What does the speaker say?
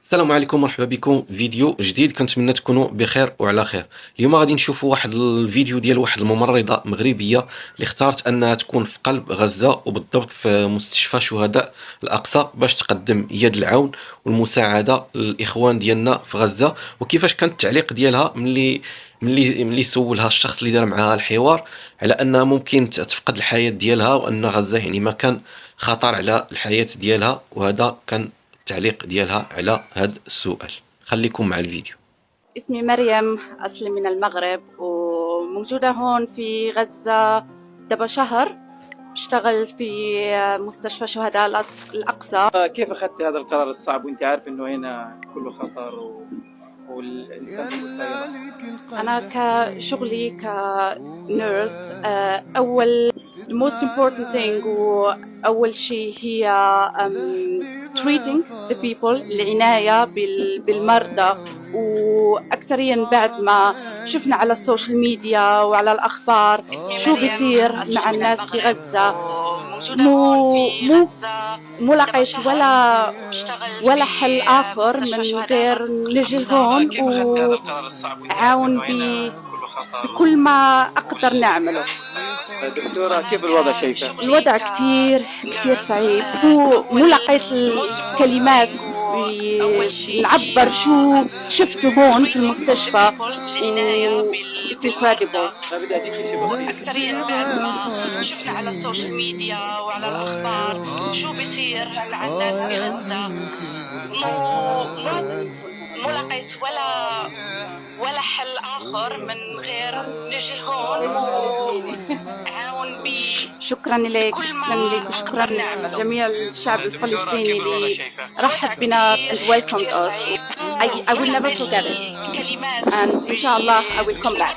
السلام عليكم، مرحبا بكم فيديو جديد. كنتمنى تكونوا بخير وعلى خير. اليوم غادي نشوفوا واحد الفيديو ديال واحد الممرضة مغربية اللي اختارت انها تكون في قلب غزة، وبالضبط في مستشفى شهداء الأقصى، باش تقدم يد العون والمساعدة للإخوان ديالنا في غزة. وكيفاش كان التعليق ديالها ملي سولها الشخص اللي دار معها الحوار على انها ممكن تفقد الحياة ديالها، وان غزة يعني ما كان خطر على الحياة ديالها. وهذا كان التعليق ديالها على هذا السؤال. خليكم مع الفيديو. اسمي مريم، أصلي من المغرب وموجودة هون في غزة دبا شهر. بشتغل في مستشفى شهداء الأقصى. كيف أخذت هذا القرار الصعب وأنت عارف إنه هنا كله خطر والإنسان متغير؟ أنا كشغلي كنيرس، أول the most important thing وأول شيء هي treating the people، العناية بالمرضى. وأكثريا بعد ما شفنا على السوشيال ميديا وعلى الأخبار شو بيصير مع الناس في غزة، مو لقيت ولا حل آخر من غير نجي هون وعاون بكل ما أقدر نعمله. دكتورة، كيف الوضع شايفة؟ الوضع كتير صعيب، مو لقيت الكلمات نعبر شو شفته هون في المستشفى. It's incredible. أكثريا بعد ما شفنا على السوشيال ميديا وعلى الأخبار شو بيصير مع الناس في غزة، مو لقيت ولا حل آخر من غير نجي هون وعاون شكرا لك وشكرا جميع الشعب الفلسطيني اللي رحب بنا and welcomed us. I will never forget it. and إن شاء الله I will come back.